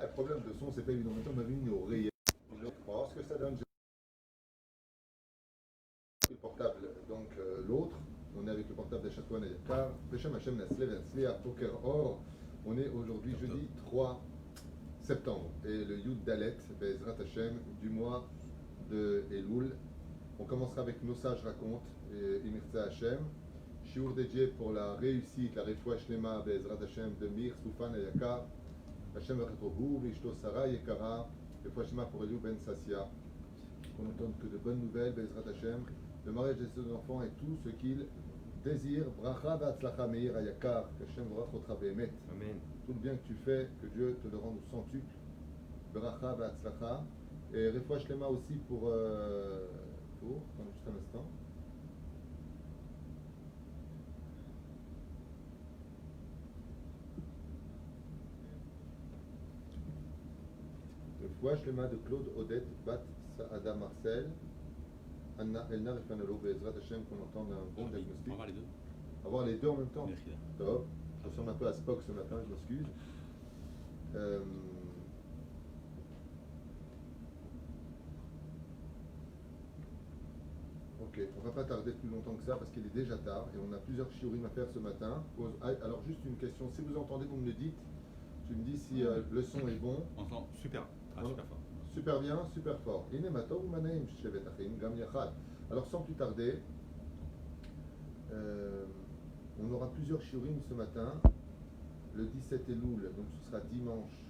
Le problème de son, c'est pas évident. Maintenant, on a vu une oreille. Je crois ce que ça donne. J'ai le portable. Donc, l'autre, on est avec le portable d'Achatouan Ayakar. Peshem Hashem Naslev Enslia Poker Or. On est aujourd'hui jeudi 3 septembre. Et le Yud Dalet, Bezrat Hashem, du mois de Elul. On commencera avec Nos sages racontent, Imirza Hashem. Shiur dédié pour la réussite, la Refoua Shlema, Bezrat Hashem, de Mir, Soufan Ayakar. Hashem Vachatohu, Vishto Sarah Yekara, Refoua Shlema pour Eliou Ben Sassia. Qu'on n'entende que de bonnes nouvelles, Bezrat Hashem, le mariage de ses enfants et tout ce qu'il désire. Bracha Vatzlacha Meir Ayakar, Hashem Vrachotra Behemet. Amen. Tout le bien que tu fais, que Dieu te le rende au centuple. Bracha Vatzlacha. Et Refoua Shlema aussi pour. Attendez juste un instant. Refoua Shlema de Claude Odette Bat Saada Marcel. Anna Elna Refanalo Bezrat Hashem, qu'on entende un bon diagnostic. On va voir les deux. Avoir les deux en même temps. Merci. Top. Je ressemble un peu à Spock ce matin, je m'excuse. Ok, on va pas tarder plus longtemps que ça parce qu'il est déjà tard et on a plusieurs shiurim à faire ce matin. Alors juste une question, si vous entendez, vous me le dites. Tu me dis si le son est bon. On entend super. Ah, super fort. Super bien, super fort. Alors sans plus tarder, on aura plusieurs shiurim ce matin. Le 17 Elul, donc ce sera dimanche,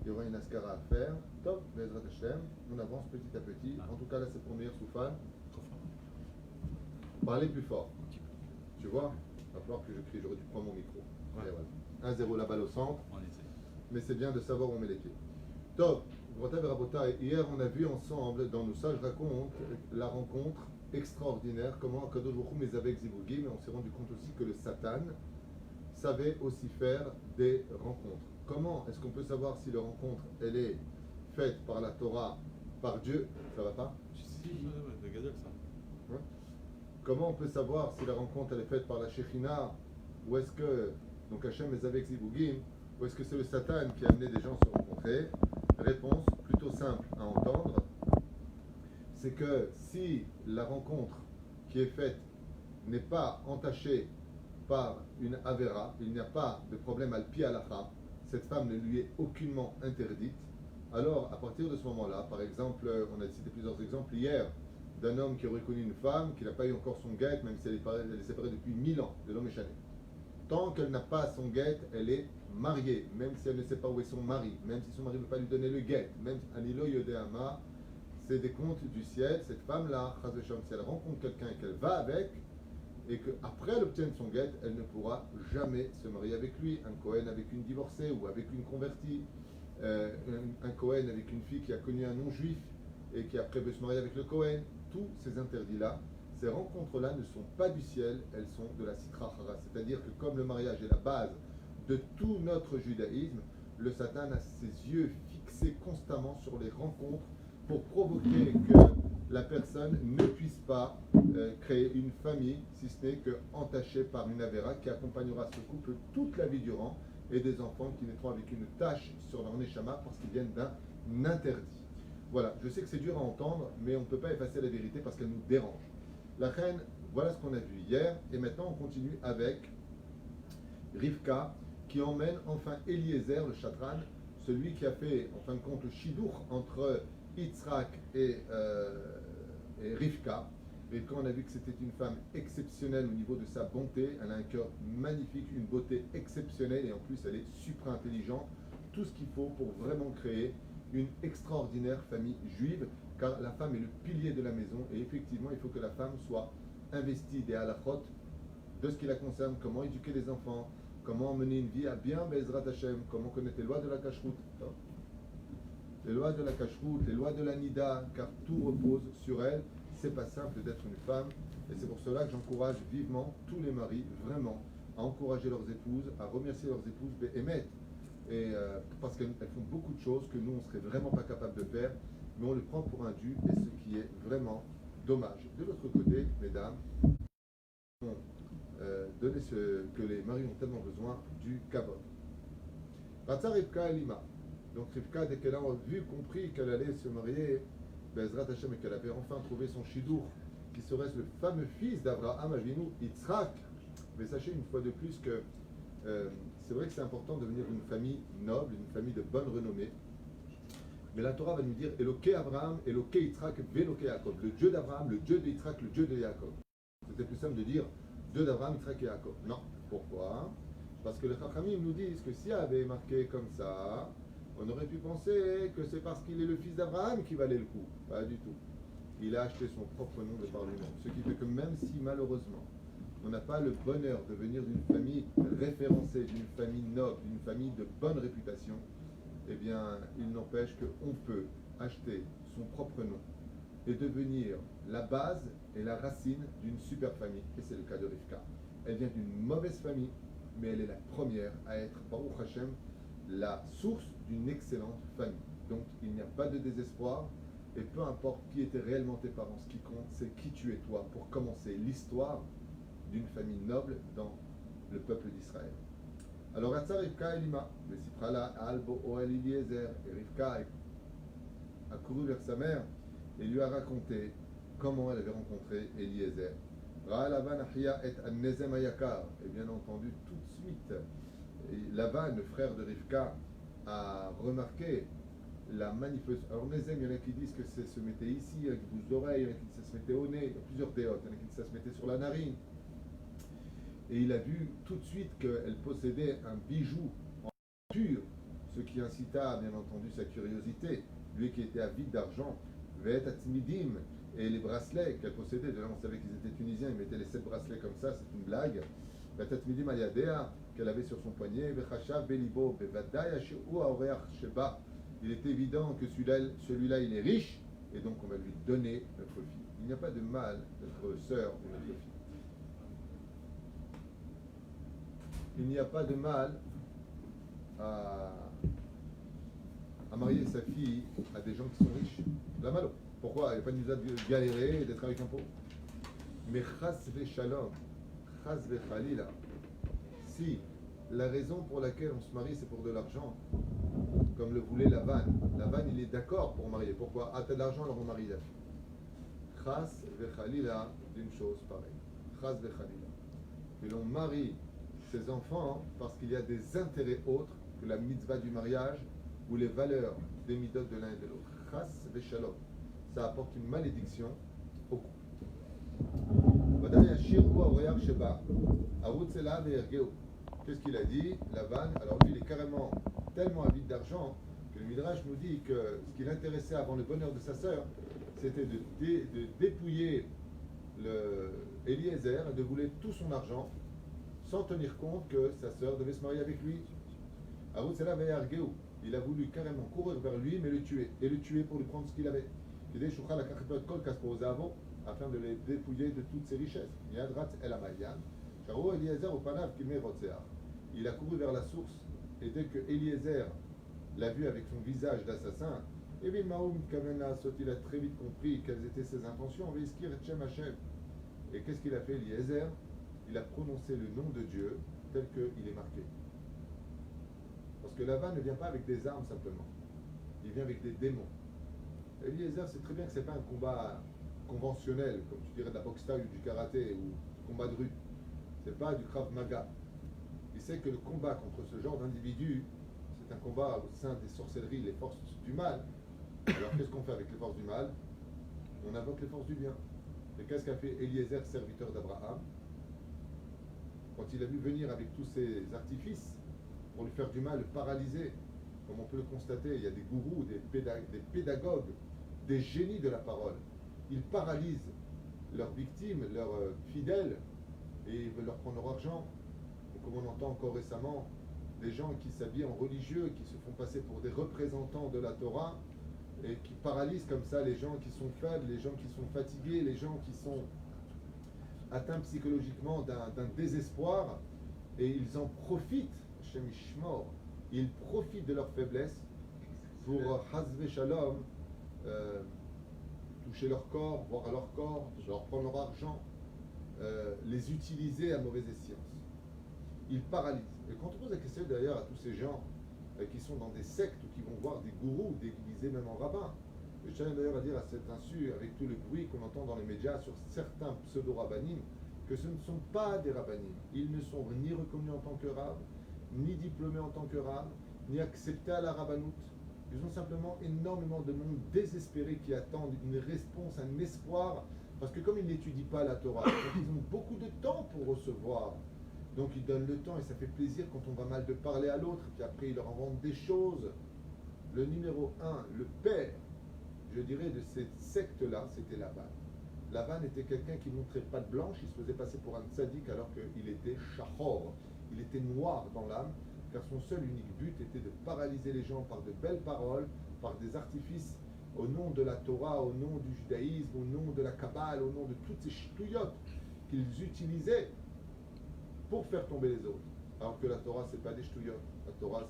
il y aura une askara à faire. Top, Bezrat Hashem, on avance petit à petit. En tout cas là c'est pour Meir Soufan. Trop fort. Parlez plus fort. Un petit peu. Tu vois, il va falloir que je crie, j'aurais dû prendre mon micro. Ouais. Et voilà. 1-0 la balle au centre, On essaie. mais c'est bien de savoir où on met les pieds. Top, Grotav et Rabotai, hier on a vu ensemble dans nos sages racontes la rencontre extraordinaire, comment Akadosh Baruch Hu les avait exibougués, mais on s'est rendu compte aussi que le Satan savait aussi faire des rencontres. Comment est-ce qu'on peut savoir si la rencontre elle est faite par la Torah, par Dieu? Ça va pas? Si, c'est gadol ça. Ouais. Comment on peut savoir si la rencontre elle est faite par la Shekhinah, ou est-ce que, donc Hachem les avait exibouguim, ou est-ce que c'est le Satan qui a amené des gens à se rencontrer? Réponse plutôt simple à entendre, c'est que si la rencontre qui est faite n'est pas entachée par une Avera, il n'y a pas de problème al pi halacha, cette femme ne lui est aucunement interdite, alors à partir de ce moment-là, par exemple, on a cité plusieurs exemples hier d'un homme qui aurait connu une femme, qui n'a pas eu encore son guet, même si elle est séparée depuis 1000 ans de l'homme échané. Tant qu'elle n'a pas son guet, elle est mariée, même si elle ne sait pas où est son mari, même si son mari ne veut pas lui donner le guet, même Anilo Yodéama, c'est des contes du ciel. Cette femme-là, si elle rencontre quelqu'un et qu'elle va avec, et qu'après elle obtienne son guet, elle ne pourra jamais se marier avec lui. Un Cohen avec une divorcée ou avec une convertie, un Cohen avec une fille qui a connu un non-juif et qui après veut se marier avec le Cohen. Tous ces interdits-là, ces rencontres-là ne sont pas du ciel, elles sont de la Sitra Hara. C'est-à-dire que comme le mariage est la base de tout notre judaïsme, le Satan a ses yeux fixés constamment sur les rencontres pour provoquer que la personne ne puisse pas créer une famille, si ce n'est que entachée par une avéra qui accompagnera ce couple toute la vie durant, et des enfants qui naîtront avec une tache sur leur neshama parce qu'ils viennent d'un interdit. Voilà, je sais que c'est dur à entendre, mais on ne peut pas effacer la vérité parce qu'elle nous dérange. La reine, voilà ce qu'on a vu hier, et maintenant on continue avec Rivka, qui emmène enfin Eliezer, le chatran, celui qui a fait, en fin de compte, le chidour entre Yitzhak et Rivka. Rivka, on a vu que c'était une femme exceptionnelle au niveau de sa bonté. Elle a un cœur magnifique, une beauté exceptionnelle, et en plus, elle est super intelligente. Tout ce qu'il faut pour vraiment créer une extraordinaire famille juive, car la femme est le pilier de la maison, et effectivement, il faut que la femme soit investie des halachot de ce qui la concerne, comment éduquer les enfants, comment mener une vie à bien Bezrat Hashem, comment connaître les lois de la cacheroute. Les lois de la cacheroute, les lois de la nida, car tout repose sur elle. C'est pas simple d'être une femme, et c'est pour cela que j'encourage vivement tous les maris, vraiment, à encourager leurs épouses, à remercier leurs épouses, et parce qu'elles font beaucoup de choses que nous, on serait vraiment pas capable de faire, mais on le prend pour un dû, et ce qui est vraiment dommage. De l'autre côté, mesdames, donner ce que les maris ont tellement besoin, du kavod. Ratsa Rivka Elima. Donc Rivka, dès qu'elle a compris qu'elle allait se marier, Bezrat Hashem, et qu'elle avait enfin trouvé son chidour, qui serait le fameux fils d'Abraham Avinu, Yitzhak. Mais sachez une fois de plus que c'est vrai que c'est important de venir d'une famille noble, d'une famille de bonne renommée. Mais la Torah va nous dire Eloké Abraham, Eloké Yitzhak, Veloké Yaakov. Le Dieu d'Abraham, le Dieu de Yitzhak, le Dieu de Yaakov. C'était plus simple de dire Dieu d'Abraham, Yitzhak et Yaakov. Non. Pourquoi? Parce que les Chachamim nous disent que s'il avait marqué comme ça, on aurait pu penser que c'est parce qu'il est le fils d'Abraham qui valait le coup. Pas du tout. Il a acheté son propre nom de par lui-même. Ce qui fait que même si malheureusement on n'a pas le bonheur de venir d'une famille référencée, d'une famille noble, d'une famille de bonne réputation, eh bien, il n'empêche qu'on peut acheter son propre nom et devenir la base et la racine d'une super famille. Et c'est le cas de Rivka. Elle vient d'une mauvaise famille, mais elle est la première à être, Baruch Hashem, la source d'une excellente famille. Donc, il n'y a pas de désespoir. Et peu importe qui étaient réellement tes parents, ce qui compte, c'est qui tu es toi pour commencer l'histoire d'une famille noble dans le peuple d'Israël. Alors, Atza Rivka Elima, le Siprala Albo Oel Eliezer, et Rivka a couru vers sa mère et lui a raconté comment elle avait rencontré Eliezer. Lavan Achia et An-Nezem Ayakar, et bien entendu, tout de suite, Lavan, le frère de Rivka, a remarqué la manifestation. Alors, Nezem, il y en a qui disent que ça se mettait ici, avec une bouche d'oreille, il y en a qui disent que ça se mettait au nez, il y a plusieurs déotes, il y en a qui disent que ça se mettait sur la narine. Et il a vu tout de suite qu'elle possédait un bijou en pur, ce qui incita bien entendu sa curiosité. Lui qui était avide d'argent, Ve'et Atmidim, et les bracelets qu'elle possédait, de là on savait qu'ils étaient tunisiens, ils mettaient les 7 bracelets comme ça, c'est une blague. Ve'et Atmidim Aliadea, qu'elle avait sur son poignet, Ve'chachav Belibo, Ve'vadai Ashiru Aoreach Sheba. Il est évident que celui-là il est riche, et donc on va lui donner notre fille. Il n'y a pas de mal d'être sœur de notre fille. Il n'y a pas de mal à marier sa fille à des gens qui sont riches. La malo. Pourquoi? Il n'y a pas de misère de galérer et d'être avec un pauvre. Mais chas ve shalom, chas ve khalila. Si la raison pour laquelle on se marie c'est pour de l'argent, comme le voulait Lavan. Lavan il est d'accord pour marier. Pourquoi? Ah, t'as de l'argent, alors on marie la fille. Chas ve khalila d'une chose pareille. Chas ve khalila. Que l'on marie ses enfants parce qu'il y a des intérêts autres que la mitzvah du mariage ou les valeurs des midotes de l'un et de l'autre. Chas v'shalom. Ça apporte une malédiction au couple. Qu'est-ce qu'il a dit? Lavan, alors lui il est carrément tellement avide d'argent que le Midrash nous dit que ce qui l'intéressait avant le bonheur de sa sœur, c'était de dépouiller Eliezer et de voler tout son argent sans tenir compte que sa sœur devait se marier avec lui. Il a voulu carrément courir vers lui, mais le tuer. Et le tuer pour lui prendre ce qu'il avait. Afin de les dépouiller de toutes ses richesses. Il a couru vers la source, et dès que Eliezer l'a vu avec son visage d'assassin, il a très vite compris quelles étaient ses intentions. Et qu'est-ce qu'il a fait, Eliezer? Il a prononcé le nom de Dieu tel qu'il est marqué. Parce que Lavan ne vient pas avec des armes simplement. Il vient avec des démons. Eliezer sait très bien que ce n'est pas un combat conventionnel, comme tu dirais de la boxe thaï ou du karaté ou du combat de rue. Ce n'est pas du Krav Maga. Il sait que le combat contre ce genre d'individu, c'est un combat au sein des sorcelleries, les forces du mal. Alors qu'est-ce qu'on fait avec les forces du mal? On invoque les forces du bien. Et qu'est-ce qu'a fait Eliezer, serviteur d'Abraham? Quand il a vu venir avec tous ces artifices pour lui faire du mal, le paralyser, comme on peut le constater, il y a des gourous, des pédagogues, des génies de la parole. Ils paralysent leurs victimes, leurs fidèles, et ils veulent leur prendre leur argent. Et comme on entend encore récemment, des gens qui s'habillent en religieux, qui se font passer pour des représentants de la Torah, et qui paralysent comme ça les gens qui sont faibles, les gens qui sont fatigués, les gens qui sont atteints psychologiquement d'un désespoir, et ils en profitent, Shem Ishmor, ils profitent de leur faiblesse pour Hazve Shalom, toucher leur corps, boire à leur corps, leur prendre leur argent, les utiliser à mauvaise escience. Ils paralysent. Et quand on pose la question d'ailleurs à tous ces gens qui sont dans des sectes ou qui vont voir des gourous déguisés même en rabbins. Je tiens d'ailleurs à dire à cet insu, avec tout le bruit qu'on entend dans les médias sur certains pseudo-rabbanim, que ce ne sont pas des rabbanim. Ils ne sont ni reconnus en tant que rabbins, ni diplômés en tant que rabbins, ni acceptés à la rabbanoute. Ils ont simplement énormément de monde désespéré qui attendent une réponse, un espoir, parce que comme ils n'étudient pas la Torah, donc ils ont beaucoup de temps pour recevoir. Donc ils donnent le temps et ça fait plaisir quand on va mal de parler à l'autre, puis après ils leur inventent des choses. Le numéro 1, le père, je dirais, de cette secte-là, c'était Lavan. Lavan était quelqu'un qui ne montrait pas de blanche, il se faisait passer pour un tzaddik alors qu'il était shahor, il était noir dans l'âme, car son seul unique but était de paralyser les gens par de belles paroles, par des artifices au nom de la Torah, au nom du judaïsme, au nom de la Kabbale, au nom de toutes ces ch'touillottes qu'ils utilisaient pour faire tomber les autres. Alors que la Torah, c'est pas des ch'touillottes. La Torah,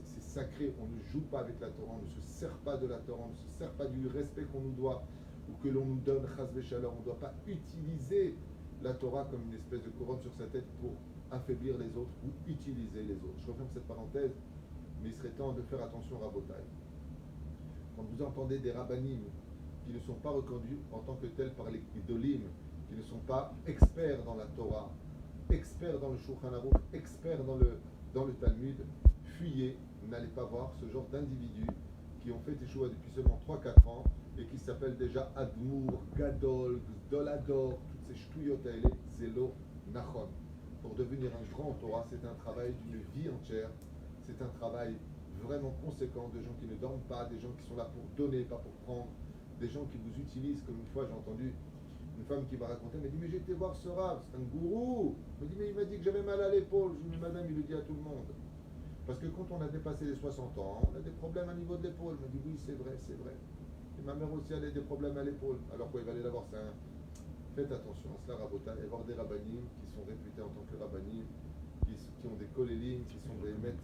c'est sacré. On ne joue pas avec la Torah, on ne se sert pas de la Torah, on ne se sert pas du respect qu'on nous doit ou que l'on nous donne, chas v'shalom. On ne doit pas utiliser la Torah comme une espèce de couronne sur sa tête pour affaiblir les autres ou utiliser les autres. Je referme cette parenthèse, mais il serait temps de faire attention à Rabotai. Quand vous entendez des rabbanim qui ne sont pas reconnus en tant que tels par les idolim, qui ne sont pas experts dans la Torah, experts dans le Shulchan Aruch, experts dans le Talmud, fuyez, n'allez pas voir ce genre d'individus qui ont fait Teshuva depuis seulement 3-4 ans et qui s'appellent déjà Admour, Gadol, Gdolador, toutes ces ch'touillottes à elle, Zélo, Nachon. Pour devenir un grand Torah, c'est un travail d'une vie entière, c'est un travail vraiment conséquent de gens qui ne dorment pas, des gens qui sont là pour donner, pas pour prendre, des gens qui vous utilisent, comme une fois j'ai entendu une femme qui m'a raconté, elle m'a dit mais j'ai été voir ce rave, c'est un gourou. Elle m'a dit mais il m'a dit que j'avais mal à l'épaule. Je lui ai dit madame, il le dit à tout le monde. Parce que quand on a dépassé les 60 ans, on a des problèmes à niveau de l'épaule. Elle m'a dit oui c'est vrai, c'est vrai. Et ma mère aussi elle a des problèmes à l'épaule. Alors quoi, il va aller l'avoir, c'est un... Faites attention à cela, Rabota, et voir des rabbanim qui sont réputés en tant que rabbanim, qui ont des kolélim, qui sont des maîtres,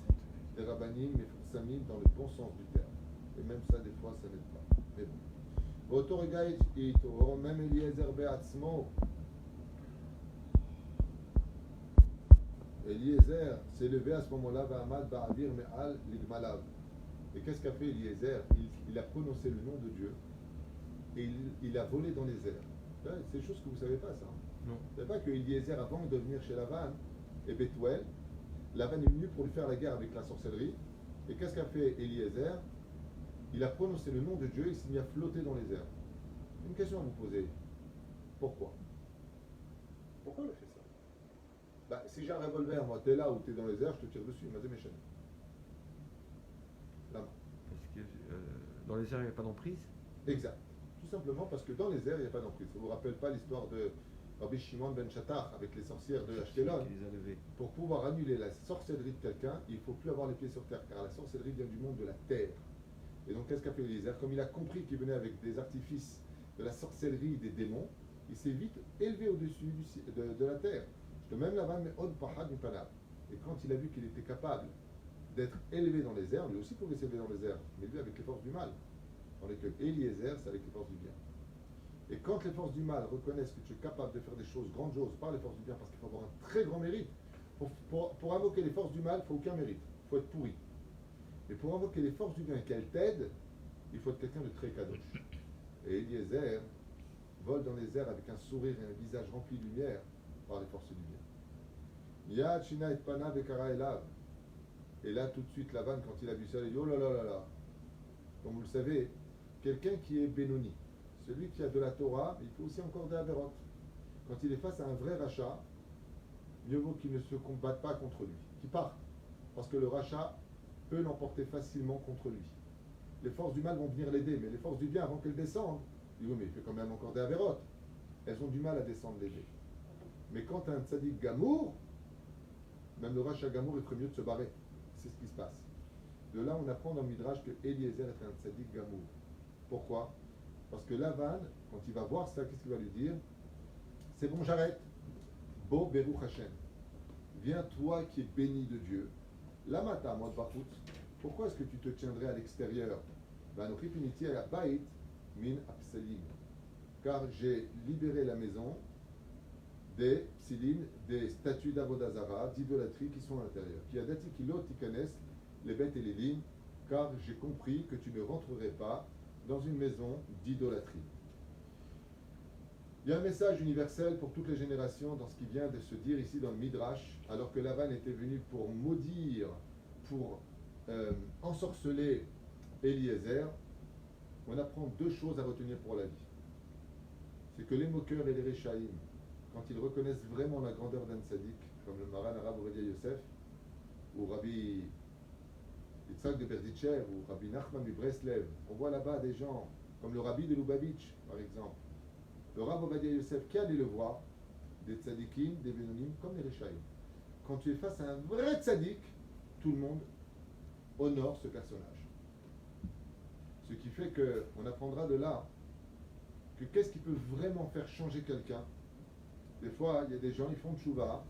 des rabbanim, mais samim dans le bon sens du terme. Et même ça, des fois, ça n'aide pas. Mais bon. באותו רגע התרומם אליעזר בעצמו. Eliezer s'est levé à ce moment-là, ועמד באוויר מעל לגמליו. Et qu'est-ce qu'a fait Eliezer? Il a prononcé le nom de Dieu et il a volé dans les airs. C'est des choses que vous ne savez pas, ça. Non. Vous ne savez pas que Eliezer, avant de venir chez Lavan et Bethuel, Lavan est venu pour lui faire la guerre avec la sorcellerie. Et qu'est-ce qu'a fait Eliezer? Il a prononcé le nom de Dieu et il s'est mis à flotter dans les airs. Une question à vous poser. Pourquoi? Pourquoi il a fait ça? Bah, si j'ai un revolver, moi, t'es là ou t'es dans les airs, je te tire dessus. Mazé Méchen. Là. Parce que dans les airs, il n'y a pas d'emprise. Exact. Tout simplement parce que dans les airs, il n'y a pas d'emprise. Ça ne vous rappelle pas l'histoire de Rabbi Shimon ben Shattar avec les sorcières de Ashkelon? Qui les a levés. Pour pouvoir annuler la sorcellerie de quelqu'un, il ne faut plus avoir les pieds sur terre, car la sorcellerie vient du monde de la terre. Et donc, qu'est-ce qu'a fait Eliezer? Comme il a compris qu'il venait avec des artifices de la sorcellerie des démons, il s'est vite élevé au-dessus de la terre. Même la vanne, Od Pahad Panab. Et quand il a vu qu'il était capable d'être élevé dans les airs, lui aussi pouvait s'élever dans les airs, mais lui avec les forces du mal. Tandis que Eliezer, c'est avec les forces du bien. Et quand les forces du mal reconnaissent que tu es capable de faire des choses grandioses par les forces du bien, parce qu'il faut avoir un très grand mérite, pour invoquer les forces du mal, il ne faut aucun mérite, il faut être pourri. Mais pour invoquer les forces du bien et qu'elles t'aident, il faut être quelqu'un de très kadosh. Et Eliezer vole dans les airs avec un sourire et un visage rempli de lumière par les forces du bien. Miyad Shina et Pana Bekara Elav. Et là, tout de suite, Lavan, quand il a vu ça, il dit oh là là là là. Comme vous le savez, quelqu'un qui est Benoni, celui qui a de la Torah, il faut aussi encore des Averot. Quand il est face à un vrai rachat, mieux vaut qu'il ne se combatte pas contre lui, qu'il parte. Parce que le rachat peut l'emporter facilement contre lui. Les forces du mal vont venir l'aider, mais les forces du bien, avant qu'elles descendent, il dit oui, mais il fait quand même encore des Averot. Elles ont du mal à descendre l'aider. Mais quand un tzaddik gamour, même le rachat gamour, il ferait mieux de se barrer. C'est ce qui se passe. De là, on apprend dans le Midrash que Eliezer est un tzaddik gamour. Pourquoi? Parce que Lavan, quand il va voir ça, qu'est-ce qu'il va lui dire? C'est bon, j'arrête. Bo Beruch Hashem. Viens, toi qui es béni de Dieu. Lamata, moi de Bachout. Pourquoi est-ce que tu te tiendrais à l'extérieur? Banochripiniti à la Bait min Apsalim. Car j'ai libéré la maison des psilim, des statues d'Avodazara, d'idolâtrie qui sont à l'intérieur. Qui a dati kilot tikanes les bêtes et les lignes, car j'ai compris que tu ne rentrerais pas dans une maison d'idolâtrie. Il y a un message universel pour toutes les générations dans ce qui vient de se dire ici dans le Midrash, alors que Lavan était venu pour maudire, pour ensorceler Eliezer. On apprend deux choses à retenir pour la vie. C'est que les moqueurs et les réchaïm, quand ils reconnaissent vraiment la grandeur d'un tzaddik, comme le Maran Arav Ovadia Yosef, ou Rabbi Yitzhak de Berditchev, ou Rabbi Nachman de Breslev, on voit là-bas des gens comme le Rabbi de Lubavitch, par exemple, le Rav Ovadia Yosef, qui allait le voir, des tzaddikim, des bénonim, comme les réchaïm. Quand tu es face à un vrai tzaddik, tout le monde honore ce personnage. Ce qui fait qu'on apprendra de là que qu'est-ce qui peut vraiment faire changer quelqu'un. Des fois, il y a des gens, ils font tchouva,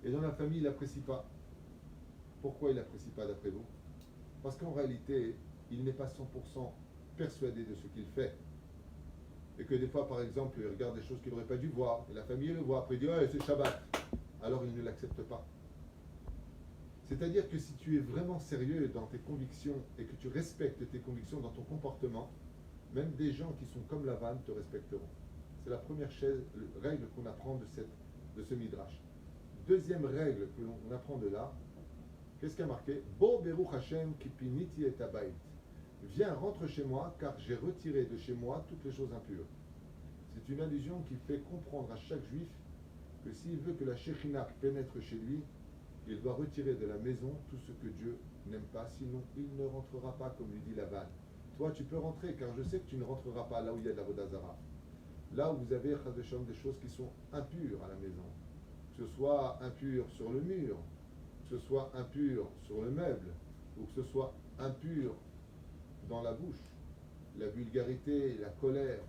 et dans la famille, ils n'apprécient pas. Pourquoi ils n'apprécient pas d'après vous? Parce qu'en réalité, il n'est pas 100% persuadé de ce qu'il fait. Et que des fois, par exemple, il regarde des choses qu'il n'aurait pas dû voir, et la famille le voit, après il dit « Ouais, c'est Shabbat », alors il ne l'accepte pas. C'est-à-dire que si tu es vraiment sérieux dans tes convictions et que tu respectes tes convictions dans ton comportement, même des gens qui sont comme Lavan te respecteront. C'est la première règle qu'on apprend de ce midrash. Deuxième règle que l'on apprend de là, qu'est-ce qui a marqué? Bo beruch Hashem ki piniti et abayit. Viens, rentre chez moi, car j'ai retiré de chez moi toutes les choses impures. C'est une allusion qui fait comprendre à chaque juif que s'il veut que la Shekhinah pénètre chez lui, il doit retirer de la maison tout ce que Dieu n'aime pas, sinon il ne rentrera pas, comme lui dit Lavan. Toi, tu peux rentrer, car je sais que tu ne rentreras pas là où il y a de la Vodazara. Là où vous avez, Chas v'Shalom, des choses qui sont impures à la maison. Que ce soit impur sur le mur, que ce soit impur sur le meuble, ou que ce soit impur dans la bouche, la vulgarité, la colère.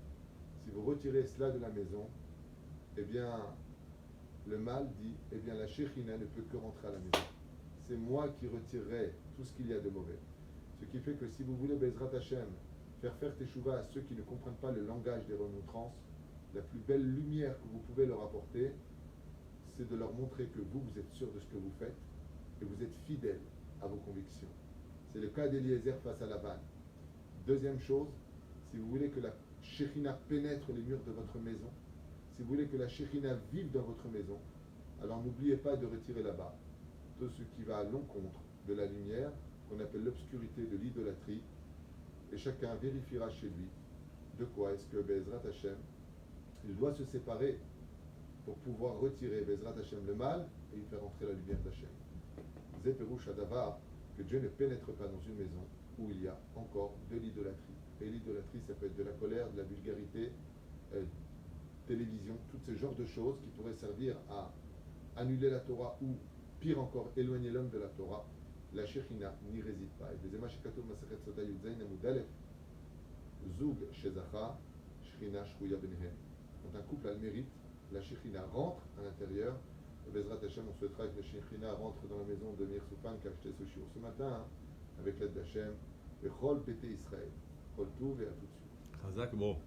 Si vous retirez cela de la maison, eh bien, le mal dit, eh bien, la Shekhinah ne peut que rentrer à la maison. C'est moi qui retirerai tout ce qu'il y a de mauvais. Ce qui fait que si vous voulez, Bezrat Hashem, faire teshuva à ceux qui ne comprennent pas le langage des remontrances, la plus belle lumière que vous pouvez leur apporter, c'est de leur montrer que vous êtes sûr de ce que vous faites et vous êtes fidèle à vos convictions. C'est le cas d'Eliezer face à Lavan. Deuxième chose, si vous voulez que la Shekhinah pénètre les murs de votre maison, si vous voulez que la Shekhinah vive dans votre maison, alors n'oubliez pas de retirer là-bas tout ce qui va à l'encontre de la lumière, qu'on appelle l'obscurité de l'idolâtrie, et chacun vérifiera chez lui de quoi est-ce que Bezrat Hashem, il doit se séparer pour pouvoir retirer Bezrat Hashem le mal et y faire entrer la lumière d'Hashem. Zeperouch Adavar, que Dieu ne pénètre pas dans une maison où il y a encore de l'idolâtrie. Et l'idolâtrie, ça peut être de la colère, de la vulgarité, télévision, tous ces genres de choses qui pourraient servir à annuler la Torah ou, pire encore, éloigner l'homme de la Torah. La Shekhinah n'y réside pas. Et deuxièmement, Shekatou Masachet Sota Yudzayin Amud Aleph, Zoug Shezacha, Shekhinah Shrouya Benhem. Quand un couple a le mérite, la Shekhinah rentre à l'intérieur. Et Bezrat Hashem, on souhaitera que la Shekhinah rentre dans la maison de Mir Soufan qui a acheté ce shiur ce matin, avec l'aide d'Hashem. Et Chol Pété Israël. Chol Touv et à tout de suite. Chazak, bon.